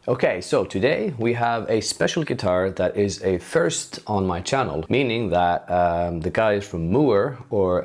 Okay, so today we have a special guitar that is a first on my channel, meaning that the guys from Mooer, or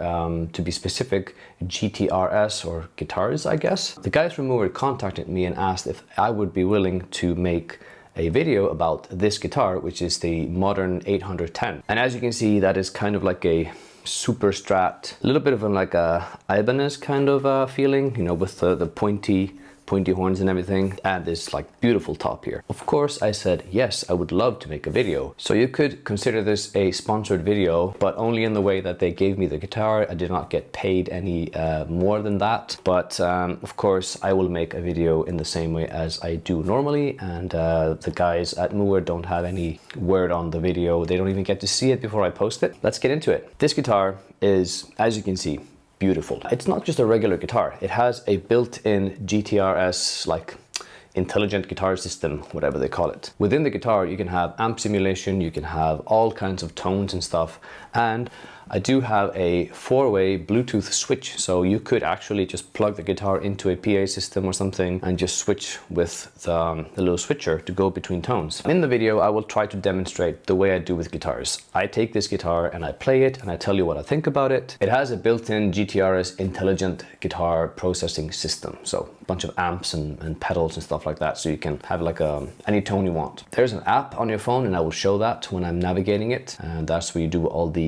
to be specific, GTRS or guitars, I guess. The guys from Mooer contacted me and asked if I would be willing to make a video about this guitar, which is the Modern 810. And as you can see, that is kind of like a super-strat, a little bit of like a Ibanez kind of feeling, you know, with the pointy horns and everything, and this like beautiful top here. Of course, I said yes, I would love to make a video. So you could consider this a sponsored video, but only in the way that they gave me the guitar. I did not get paid any more than that. But of course, I will make a video in the same way as I do normally. And the guys at Mooer don't have any word on the video. They don't even get to see it before I post it. Let's get into it. This guitar is, as you can see, beautiful. It's not just a regular guitar. It has a built-in GTRS like Intelligent Guitar System, whatever they call it. Within the guitar, you can have amp simulation, you can have all kinds of tones and stuff, and I do have a 4-way Bluetooth switch, so you could actually just plug the guitar into a PA system or something and just switch with the little switcher to go between tones. In the video, I will try to demonstrate the way I do with guitars. I take this guitar and I play it and I tell you what I think about it. It has a built-in GTRS Intelligent Guitar Processing System, so a bunch of amps and pedals and stuff like that, so you can have like any tone you want. There's an app on your phone and I will show that when I'm navigating it, and that's where you do all the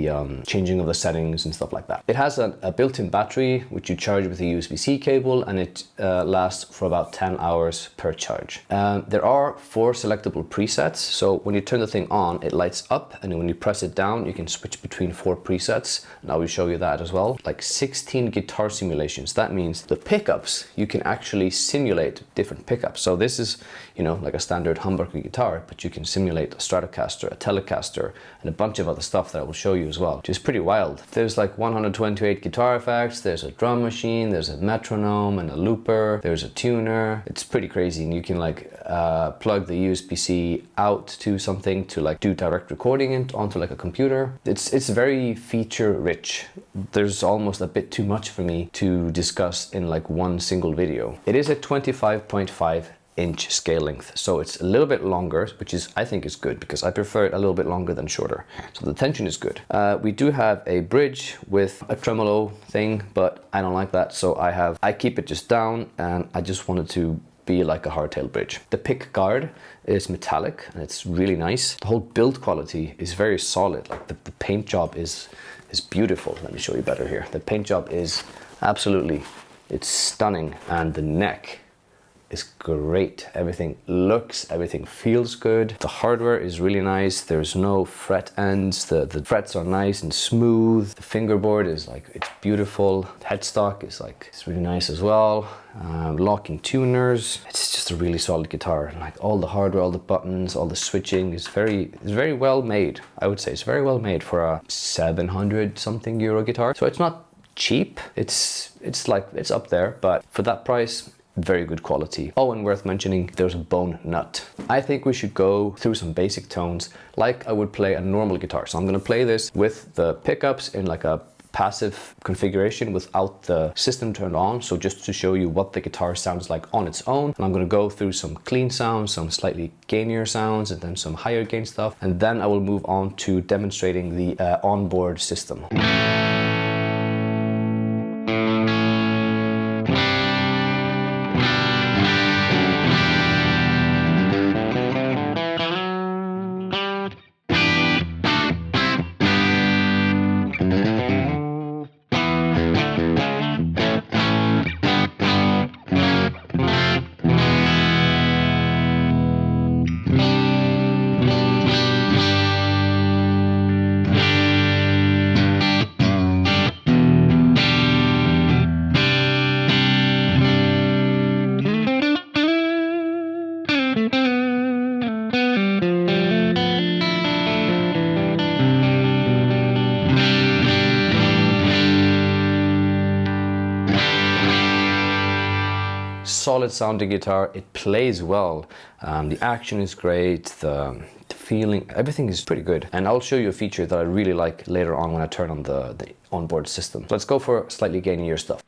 changing of the settings and stuff like that. It has a built-in battery which you charge with a USB-C cable, and it lasts for about 10 hours per charge. There are 4 selectable presets, so when you turn the thing on, it lights up, and when you press it down, you can switch between 4 presets, and I will show you that as well. Like 16 guitar simulations. That means the pickups, you can actually simulate different pickups. So this is, you know, like a standard humbucker guitar, but you can simulate a Stratocaster, a Telecaster, and a bunch of other stuff that I will show you as well, which is pretty wild. There's like 128 guitar effects, there's a drum machine, there's a metronome and a looper, there's a tuner. It's pretty crazy, and you can like plug the USB-C out to something to like do direct recording onto like a computer. It's very feature rich. There's almost a bit too much for me to discuss in like one single video. It is a 25.5-inch scale length, so it's a little bit longer, which is, I think, is good, because I prefer it a little bit longer than shorter, so the tension is good. We do have a bridge with a tremolo thing, but I don't like that, so I keep it just down, and I just want it to be like a hardtail bridge. The pick guard is metallic and it's really nice. The whole build quality is very solid. Like the paint job is beautiful. Let me show you better here. The paint job is absolutely, it's stunning, and the neck is great. Everything looks, everything feels good. The hardware is really nice. There's no fret ends. The frets are nice and smooth. The fingerboard is like, it's beautiful. The headstock is like, it's really nice as well. Locking tuners. It's just a really solid guitar. Like all the hardware, all the buttons, all the switching is very well made. I would say it's very well made for a 700 something euro guitar. So it's not cheap. It's like, it's up there, but for that price, very good quality. Oh, and worth mentioning, there's a bone nut. I think we should go through some basic tones like I would play a normal guitar. So I'm gonna play this with the pickups in like a passive configuration without the system turned on, so just to show you what the guitar sounds like on its own. And I'm gonna go through some clean sounds, some slightly gainier sounds, and then some higher gain stuff. And then I will move on to demonstrating the onboard system. Solid sounding guitar, it plays well, the action is great, the feeling, everything is pretty good. And I'll show you a feature that I really like later on when I turn on the onboard system. So let's go for slightly gainier stuff.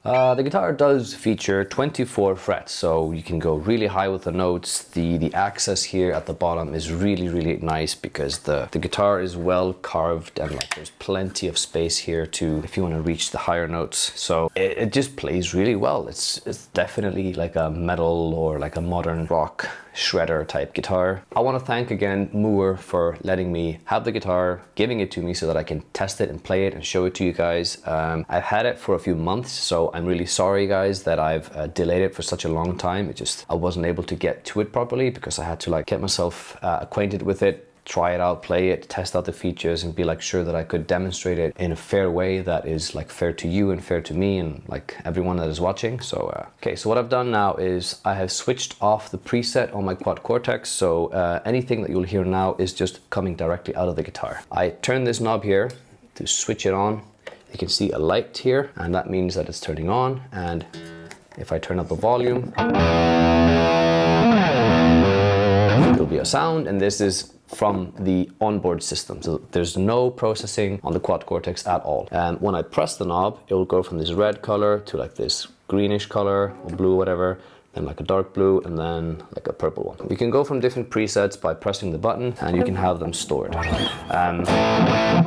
The guitar does feature 24 frets, so you can go really high with the notes. The access here at the bottom is really nice because the guitar is well carved and like there's plenty of space here to, if you want to reach the higher notes. So it just plays really well. It's definitely like a metal or like a modern rock shredder type guitar. I want to thank again Mooer for letting me have the guitar, giving it to me so that I can test it and play it and show it to you guys. I've had it for a few months, so I'm really sorry guys that I've delayed it for such a long time. I wasn't able to get to it properly because I had to like get myself acquainted with it, try it out, play it, test out the features, and be like sure that I could demonstrate it in a fair way that is like fair to you and fair to me and like everyone that is watching. So okay, so what I've done now is I have switched off the preset on my Quad Cortex, so anything that you'll hear now is just coming directly out of the guitar. I turn this knob here to switch it on. You can see a light here, and that means that it's turning on. And if I turn up the volume, there'll be a sound, and this is from the onboard system. So there's no processing on the Quad Cortex at all. And when I press the knob, it will go from this red color to like this greenish color or blue, whatever, then like a dark blue, and then like a purple one. You can go from different presets by pressing the button, and you can have them stored.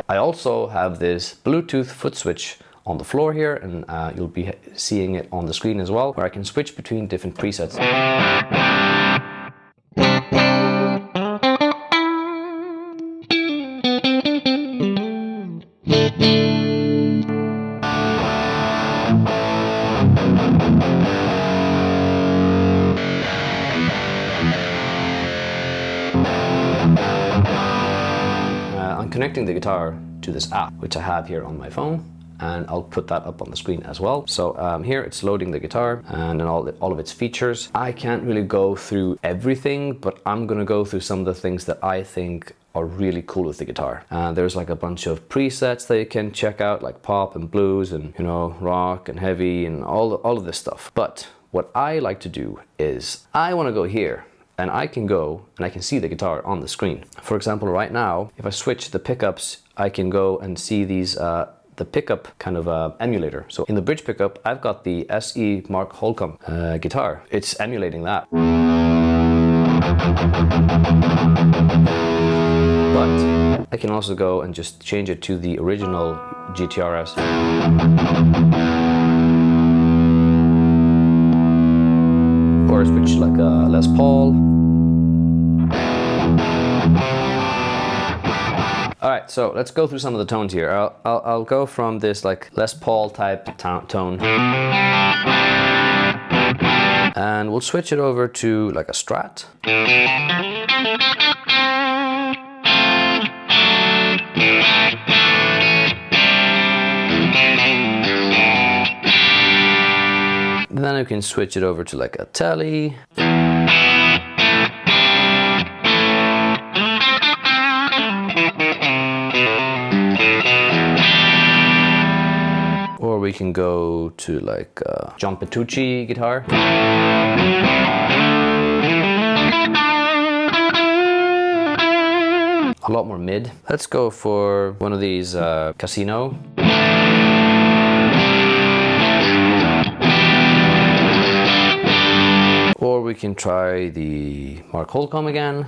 I also have this Bluetooth foot switch on the floor here, and you'll be seeing it on the screen as well, where I can switch between different presets. I'm connecting the guitar to this app, which I have here on my phone, and I'll put that up on the screen as well. So here it's loading the guitar and then all of its features. I can't really go through everything, but I'm gonna go through some of the things that I think are really cool with the guitar. There's like a bunch of presets that you can check out, like pop and blues and, you know, rock and heavy and all of this stuff. But what I like to do is I want to go here, and I can go and I can see the guitar on the screen. For example, right now, if I switch the pickups, I can go and see these the pickup kind of emulator. So in the bridge pickup, I've got the SE Mark Holcomb guitar. It's emulating that. But I can also go and just change it to the original GTRS. Or switch like a Les Paul. All right, so let's go through some of the tones here. I'll go from this like Les Paul type tone, and we'll switch it over to like a Strat. Then you can switch it over to like a Telly. Or we can go to like John Petrucci guitar. A lot more mid. Let's go for one of these Casino. Or we can try the Mark Holcomb again.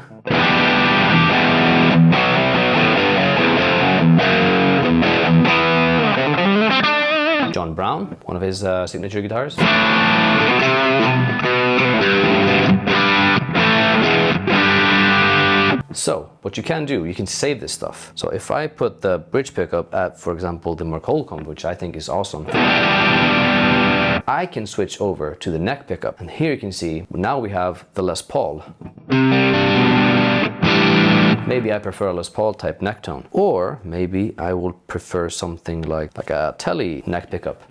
John Brown, one of his signature guitars. So, what you can do, you can save this stuff. So if I put the bridge pickup at, for example, the Mooer Holcomb, which I think is awesome, I can switch over to the neck pickup. And here you can see, now we have the Les Paul. Maybe I prefer a Les Paul type neck tone. Or maybe I will prefer something like a Telly neck pickup.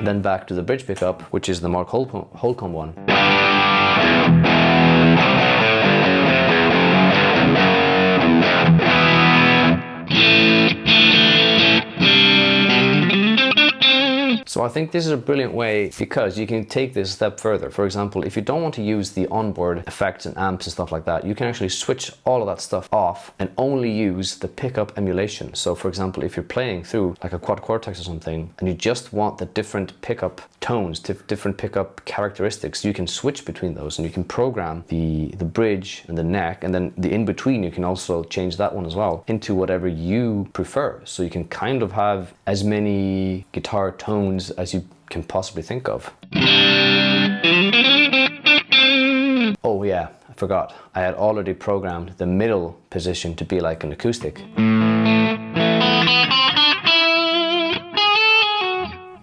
Then back to the bridge pickup, which is the Mark Holcomb one. So I think this is a brilliant way because you can take this a step further. For example, if you don't want to use the onboard effects and amps and stuff like that, you can actually switch all of that stuff off and only use the pickup emulation. So for example, if you're playing through like a Quad Cortex or something and you just want the different pickup tones, different pickup characteristics, you can switch between those and you can program the bridge and the neck, and then the in-between you can also change that one as well into whatever you prefer. So you can kind of have as many guitar tones as you can possibly think of. Oh yeah, I forgot. I had already programmed the middle position to be like an acoustic.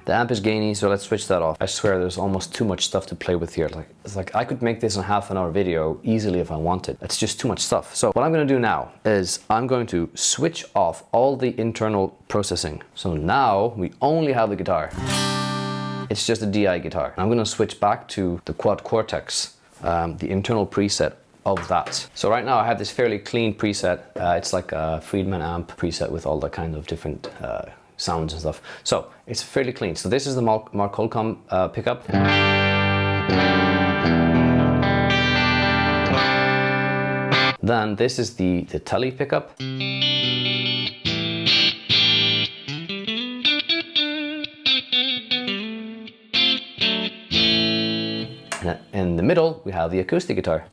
The amp is gainy, so let's switch that off. I swear there's almost too much stuff to play with here. It's like I could make this a half-an-hour video easily if I wanted. It's just too much stuff. So what I'm going to do now is I'm going to switch off all the internal processing. So now we only have the guitar. It's just a DI guitar. I'm going to switch back to the Quad Cortex, the internal preset of that. So right now I have this fairly clean preset. It's like a Friedman amp preset with all the kind of different sounds and stuff. So it's fairly clean. So this is the Mark Holcomb pickup. Then this is the Telly pickup. And in the middle we have the acoustic guitar.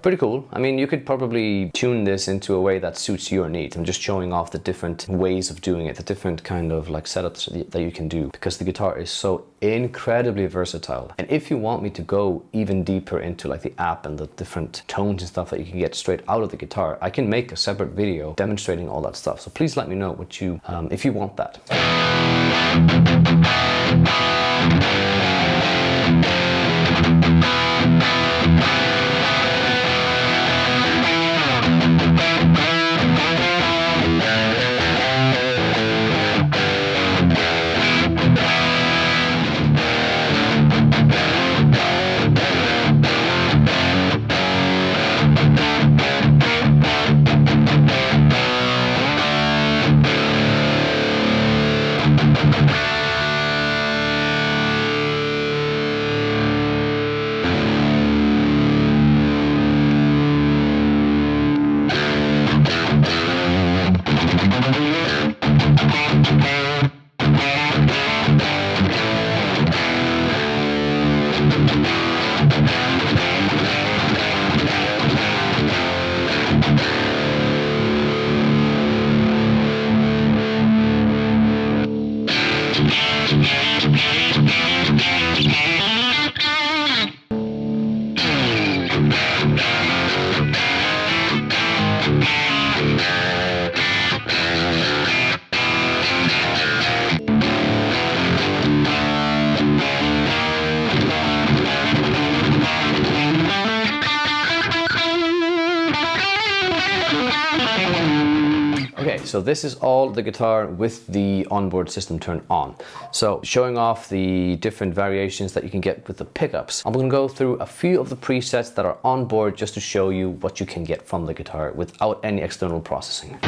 Pretty cool. I mean, you could probably tune this into a way that suits your needs. I'm just showing off the different ways of doing it, the different kind of like setups that you can do, because the guitar is so incredibly versatile. And if you want me to go even deeper into like the app and the different tones and stuff that you can get straight out of the guitar, I can make a separate video demonstrating all that stuff. So please let me know what you, if you want that. Okay, so this is all the guitar with the onboard system turned on. So showing off the different variations that you can get with the pickups. I'm going to go through a few of the presets that are on board just to show you what you can get from the guitar without any external processing.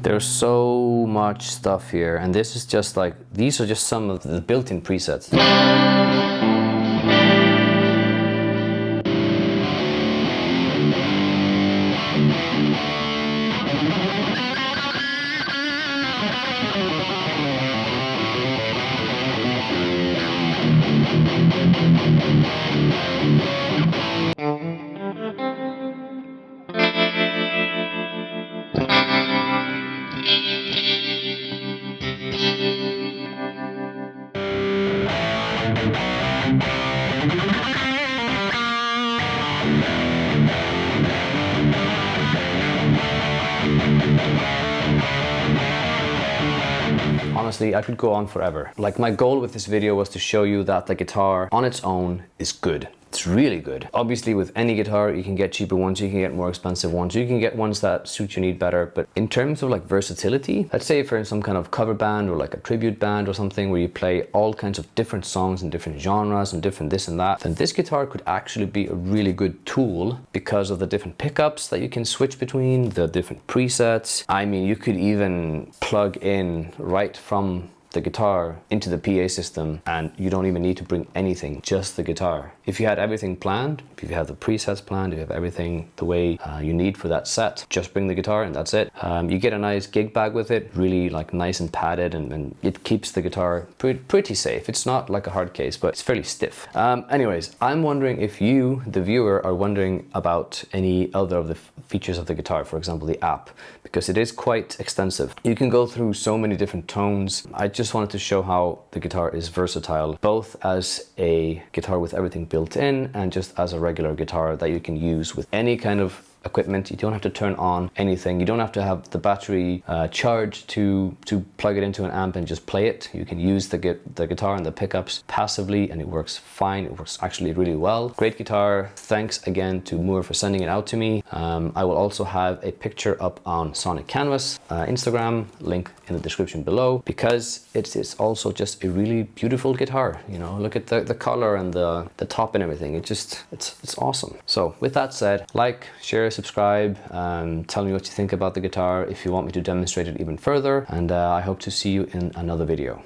There's so much stuff here, and this is just like, these are just some of the built-in presets. Honestly, I could go on forever. Like, my goal with this video was to show you that the guitar on its own is good. It's really good. Obviously, with any guitar, you can get cheaper ones, you can get more expensive ones, you can get ones that suit your need better. But in terms of like versatility, let's say if you're in some kind of cover band or like a tribute band or something where you play all kinds of different songs in different genres and different this and that, then this guitar could actually be a really good tool because of the different pickups that you can switch between, the different presets. I mean, you could even plug in right from the guitar into the PA system and you don't even need to bring anything, just the guitar. If you had everything planned, if you have the presets planned, if you have everything the way you need for that set, just bring the guitar and that's it. You get a nice gig bag with it, really like nice and padded, and it keeps the guitar pretty safe. It's not like a hard case, but it's fairly stiff. Anyways, I'm wondering if you, the viewer, are wondering about any other of the features of the guitar, for example, the app, because it is quite extensive. You can go through so many different tones. I just wanted to show how the guitar is versatile, both as a guitar with everything built in and just as a regular guitar that you can use with any kind of equipment. You don't have to turn on anything. You don't have to have the battery charged to plug it into an amp and just play it. You can use the guitar and the pickups passively and it works fine. It works actually really well. Great guitar. Thanks again to Mooer for sending it out to me. I will also have a picture up on Sonic Canvas Instagram, link in the description below, because it's also just a really beautiful guitar. You know, look at the color and the top and everything. It's awesome. So with that said, like, share, subscribe, tell me what you think about the guitar if you want me to demonstrate it even further, and I hope to see you in another video.